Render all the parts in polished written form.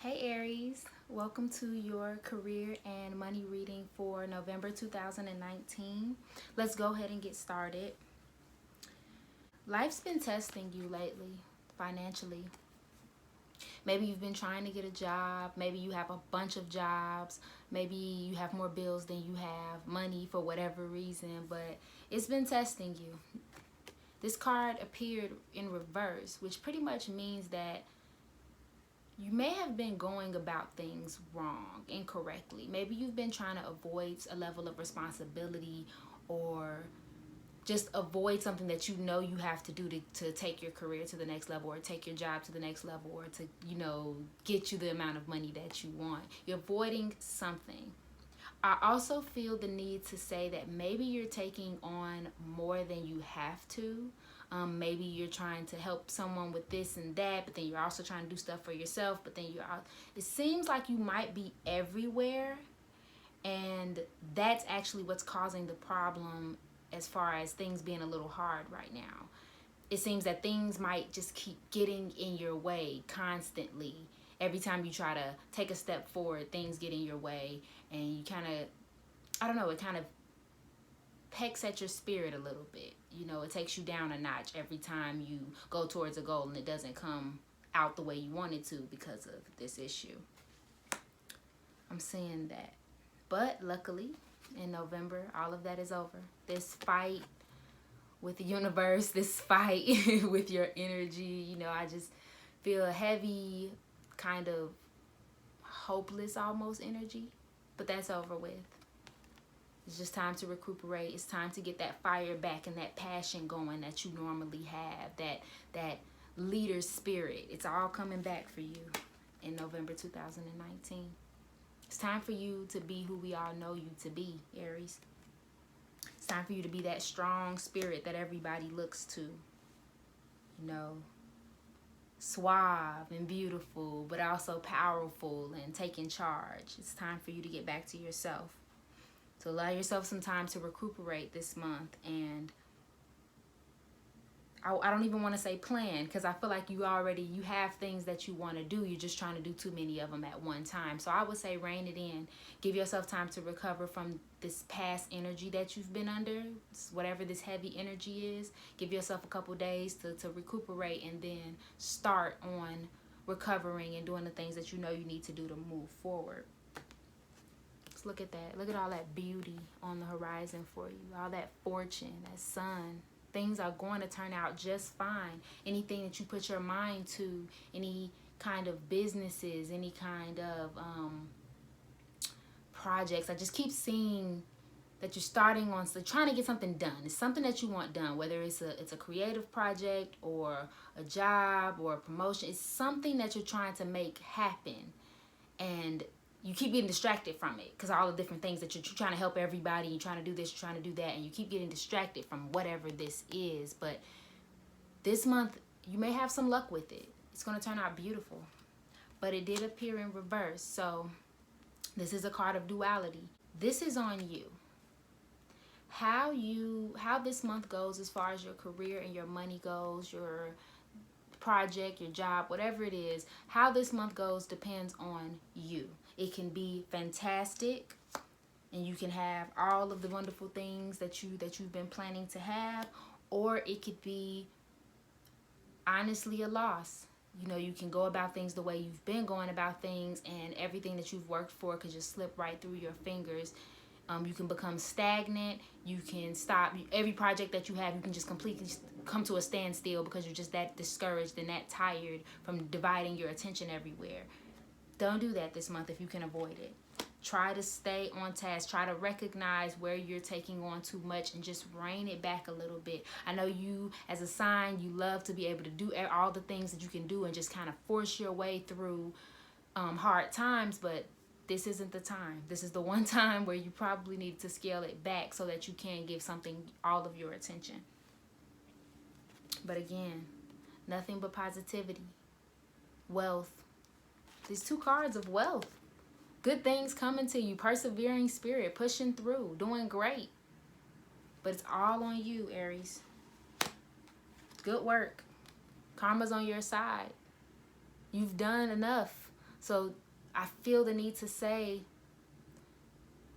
Hey Aries, welcome to your career and money reading for November 2019. Let's go ahead and get started. Life's been testing you lately, financially. Maybe you've been trying to get a job, maybe you have a bunch of jobs, maybe you have more bills than you have money for whatever reason, but it's been testing you. This card appeared in reverse, which pretty much means that you may have been going about things wrong, incorrectly. Maybe you've been trying to avoid a level of responsibility or just avoid something that you know you have to do to take your career to the next level or take your job to the next level or to, get you the amount of money that you want. You're avoiding something. I also feel the need to say that maybe you're taking on more than you have to. Maybe you're trying to help someone with this and that, but then you're also trying to do stuff for yourself. But then you're out. It seems like you might be everywhere, and that's actually what's causing the problem as far as things being a little hard right now. It seems that things might just keep getting in your way constantly. Every time you try to take a step forward, things get in your way, and you kind of, I don't know, it kind of pecks at your spirit a little bit. It takes you down a notch every time you go towards a goal and it doesn't come out the way you want it to because of this issue. I'm seeing that. But luckily, in November, all of that is over. This fight with the universe, this fight with your energy, I just feel a heavy, kind of hopeless almost energy. But that's over with. It's just time to recuperate. It's time to get that fire back and that passion going that you normally have, that leader spirit. It's all coming back for you in November 2019. It's time for you to be who we all know you to be, Aries. It's time for you to be that strong spirit that everybody looks to. Suave and beautiful, but also powerful and taking charge. It's time for you to get back to yourself. So allow yourself some time to recuperate this month. And I don't even want to say plan, because I feel like you have things that you want to do. You're just trying to do too many of them at one time. So I would say rein it in. Give yourself time to recover from this past energy that you've been under, whatever this heavy energy is. Give yourself a couple days to recuperate, and then start on recovering and doing the things that you know you need to do to move forward. Let's look at that. Look at all that beauty on the horizon for you. All that fortune, that sun. Things are going to turn out just fine. Anything that you put your mind to, any kind of businesses, any kind of projects. I just keep seeing that you're starting on, so trying to get something done. It's something that you want done, whether it's a creative project or a job or a promotion. It's something that you're trying to make happen. And you keep getting distracted from it because all the different things that you're trying to help everybody, you're trying to do this, you're trying to do that, and you keep getting distracted from whatever this is. But this month, you may have some luck with it. It's going to turn out beautiful. But it did appear in reverse, so this is a card of duality. This is on you. How this month goes as far as your career and your money goes, your project, your job, whatever it is, how this month goes depends on you. It can be fantastic, and you can have all of the wonderful things that you've been planning to have, or it could be honestly a loss. You can go about things the way you've been going about things, and everything that you've worked for could just slip right through your fingers. You can become stagnant. You can stop every project that you have. You can just completely come to a standstill because you're just that discouraged and that tired from dividing your attention everywhere. Don't do that this month if you can avoid it. Try to stay on task. Try to recognize where you're taking on too much and just rein it back a little bit. I know you, as a sign, you love to be able to do all the things that you can do and just kind of force your way through hard times, but this isn't the time. This is the one time where you probably need to scale it back so that you can give something all of your attention. But again, nothing but positivity, wealth. These two cards of wealth. Good things coming to you, persevering spirit, pushing through, doing great. But it's all on you, Aries. Good work. Karma's on your side. You've done enough. So I feel the need to say,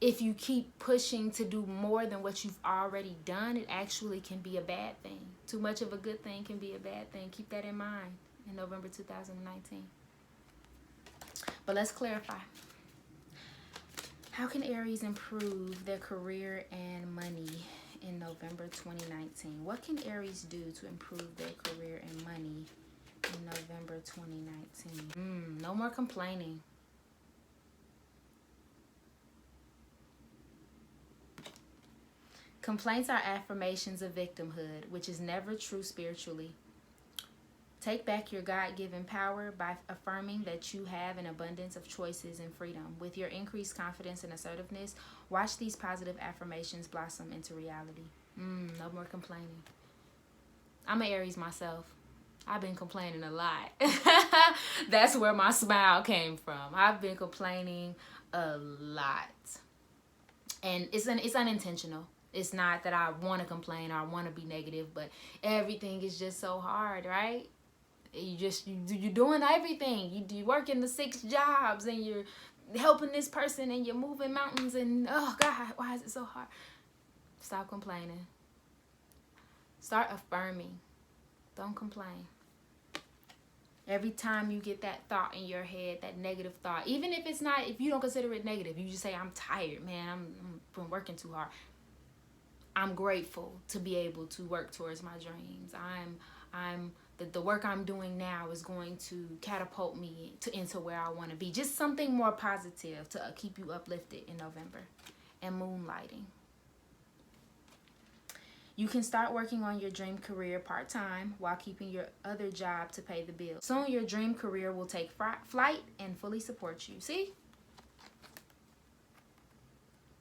if you keep pushing to do more than what you've already done, it actually can be a bad thing. Too much of a good thing can be a bad thing. Keep that in mind in November 2019. But let's clarify. How can Aries improve their career and money in November 2019? What can Aries do to improve their career and money in November 2019? No more complaining. Complaints are affirmations of victimhood, which is never true spiritually. Take back your God-given power by affirming that you have an abundance of choices and freedom. With your increased confidence and assertiveness, watch these positive affirmations blossom into reality. No more complaining. I'm an Aries myself. I've been complaining a lot. That's where my smile came from. I've been complaining a lot. And it's unintentional. It's not that I want to complain or I want to be negative, but everything is just so hard, right? You're doing everything. You working the 6 jobs and you're helping this person and you're moving mountains and oh God, why is it so hard? Stop complaining. Start affirming. Don't complain. Every time you get that thought in your head, that negative thought, even if it's not, if you don't consider it negative, you just say, I'm tired, man. I'm been working too hard. I'm grateful to be able to work towards my dreams. The work I'm doing now is going to catapult me into where I want to be. Just something more positive to keep you uplifted in November. And moonlighting. You can start working on your dream career part-time while keeping your other job to pay the bills. Soon your dream career will take flight and fully support you. See?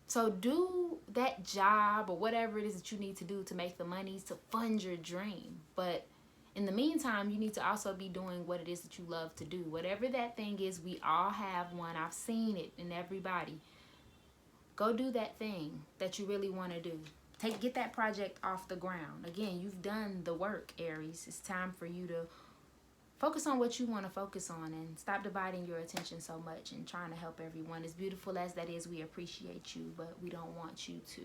So do that job or whatever it is that you need to do to make the money to fund your dream. But in the meantime, you need to also be doing what it is that you love to do. Whatever that thing is, we all have one. I've seen it in everybody. Go do that thing that you really want to do. Get that project off the ground. Again, you've done the work, Aries. It's time for you to focus on what you want to focus on and stop dividing your attention so much and trying to help everyone. As beautiful as that is, we appreciate you, but we don't want you to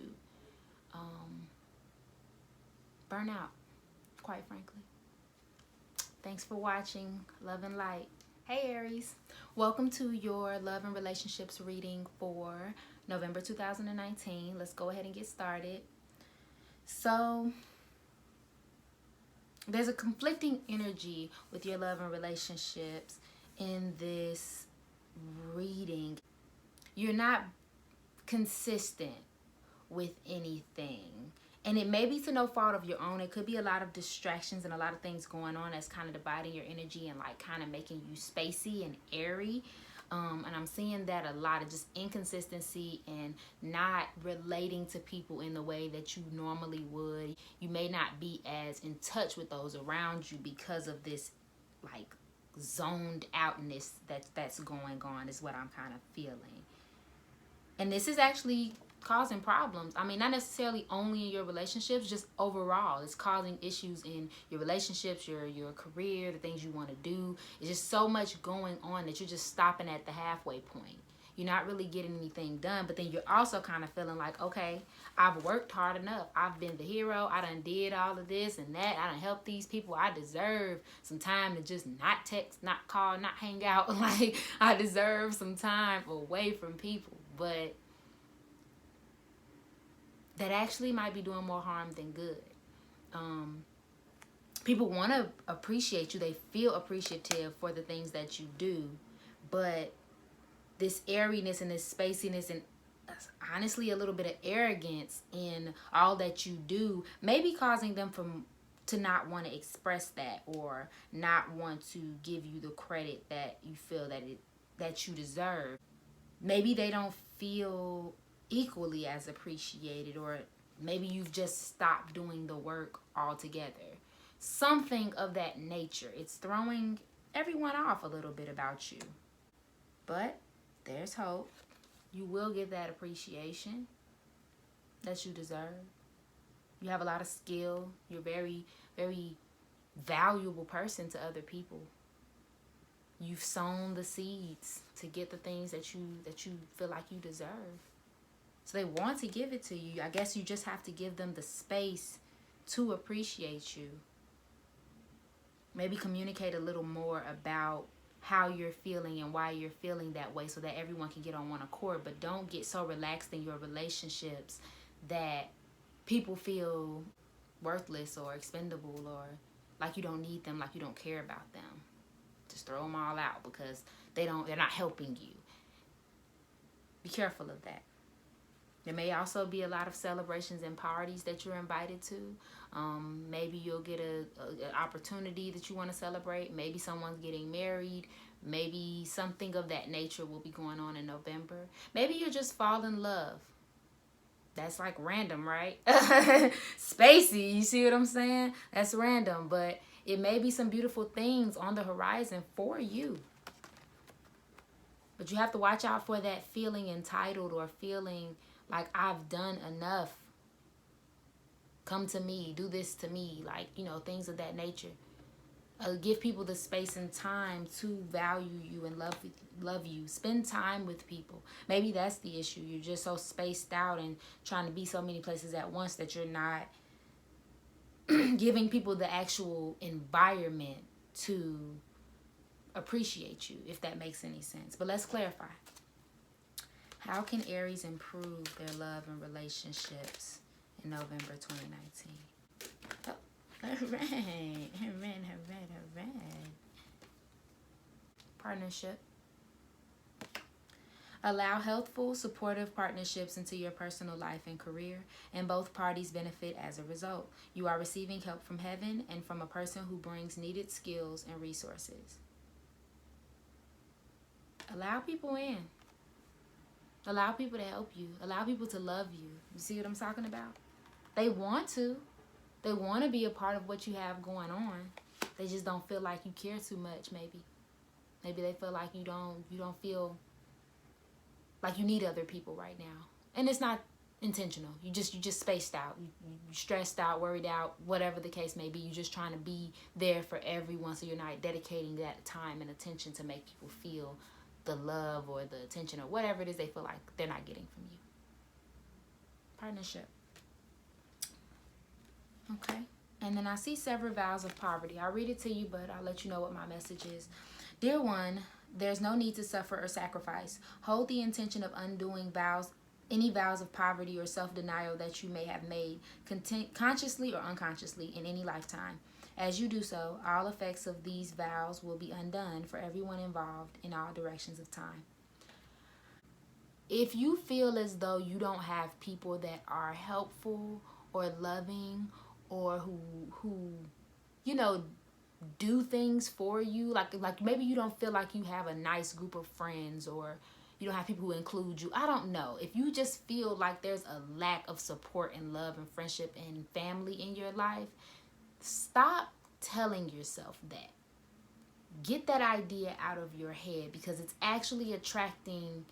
burn out, quite frankly. Thanks for watching. Love and light. Hey Aries, welcome to your love and relationships reading for November 2019. Let's go ahead and get started. So there's a conflicting energy with your love and relationships in this reading. You're not consistent with anything. And it may be to no fault of your own. It could be a lot of distractions and a lot of things going on that's kind of dividing your energy and like kind of making you spacey and airy. And I'm seeing that a lot of just inconsistency and not relating to people in the way that you normally would. You may not be as in touch with those around you because of this like zoned outness that's going on is what I'm kind of feeling. And this is actually causing problems. I mean, not necessarily only in your relationships, just overall. It's causing issues in your relationships, your career, the things you want to do. It's just so much going on that you're just stopping at the halfway point. You're not really getting anything done, but then you're also kind of feeling like, okay, I've worked hard enough. I've been the hero. I done did all of this and that. I done helped these people. I deserve some time to just not text, not call, not hang out. Like, I deserve some time away from people. But that actually might be doing more harm than good. People want to appreciate you. They feel appreciative for the things that you do. But this airiness and this spaciness and honestly a little bit of arrogance in all that you do may be causing them to not want to express that or not want to give you the credit that you feel that you deserve. Maybe they don't feel equally as appreciated, or maybe you've just stopped doing the work altogether. Something of that nature. It's throwing everyone off a little bit about you. But there's hope. You will get that appreciation that you deserve. You have a lot of skill. You're a very, very valuable person to other people. You've sown the seeds to get the things that you feel like you deserve. So they want to give it to you. I guess you just have to give them the space to appreciate you. Maybe communicate a little more about how you're feeling and why you're feeling that way so that everyone can get on one accord. But don't get so relaxed in your relationships that people feel worthless or expendable or like you don't need them, like you don't care about them. Just throw them all out because they're not helping you. Be careful of that. There may also be a lot of celebrations and parties that you're invited to. Maybe you'll get an opportunity that you want to celebrate. Maybe someone's getting married. Maybe something of that nature will be going on in November. Maybe you'll just fall in love. That's like random, right? Spacey, you see what I'm saying? That's random, but it may be some beautiful things on the horizon for you. But you have to watch out for that feeling entitled or feeling like I've done enough. Come to me, do this to me, like, things of that nature. Give people the space and time to value you and love you. Spend time with people. Maybe that's the issue. You're just so spaced out and trying to be so many places at once that you're not giving people the actual environment to appreciate you, if that makes any sense. But let's clarify. How can Aries improve their love and relationships in November 2019? Oh, all right. Partnership. Allow healthful, supportive partnerships into your personal life and career, and both parties benefit as a result. You are receiving help from heaven and from a person who brings needed skills and resources. Allow people in. Allow people to help you. Allow people to love you. You see what I'm talking about? They want to. They want to be a part of what you have going on. They just don't feel like you care too much, maybe. Maybe they feel like you don't feel like you need other people right now. And it's not intentional. You just spaced out. You stressed out, worried out, whatever the case may be. You're just trying to be there for everyone, so you're not dedicating that time and attention to make people feel the love or the attention or whatever it is they feel like they're not getting from you. Partnership. Okay. And then I see several vows of poverty. I'll read it to you, but I'll let you know what my message is. Dear one, there's no need to suffer or sacrifice. Hold the intention of undoing any vows of poverty or self-denial that you may have made, consciously or unconsciously, in any lifetime. As you do so, all effects of these vows will be undone for everyone involved in all directions of time. If you feel as though you don't have people that are helpful or loving or who do things for you, like maybe you don't feel like you have a nice group of friends, or you don't have people who include you. I don't know. If you just feel like there's a lack of support and love and friendship and family in your life, stop telling yourself that. Get that idea out of your head, because it's actually attracting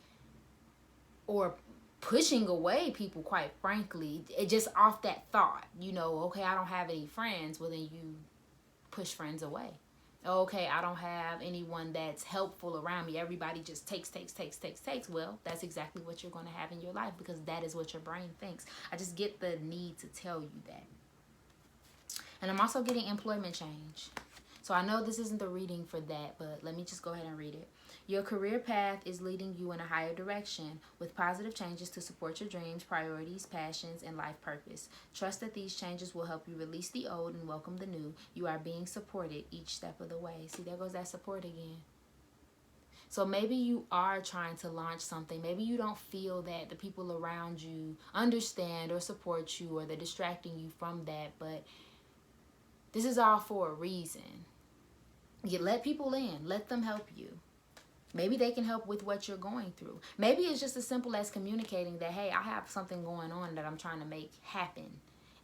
or pushing away people, quite frankly. It just off that thought, okay, I don't have any friends. Well, then you push friends away. Okay, I don't have anyone that's helpful around me. Everybody just takes. Well, that's exactly what you're going to have in your life, because that is what your brain thinks. I just get the need to tell you that. And I'm also getting employment change. So I know this isn't the reading for that, but let me just go ahead and read it. Your career path is leading you in a higher direction, with positive changes to support your dreams, priorities, passions, and life purpose. Trust that these changes will help you release the old and welcome the new. You are being supported each step of the way. See, there goes that support again. So maybe you are trying to launch something. Maybe you don't feel that the people around you understand or support you, or they're distracting you from that, but this is all for a reason. You let people in. Let them help you. Maybe they can help with what you're going through. Maybe it's just as simple as communicating that, hey, I have something going on that I'm trying to make happen.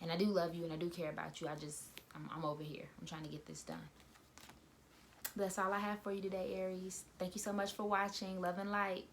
And I do love you and I do care about you. I'm over here. I'm trying to get this done. That's all I have for you today, Aries. Thank you so much for watching. Love and light.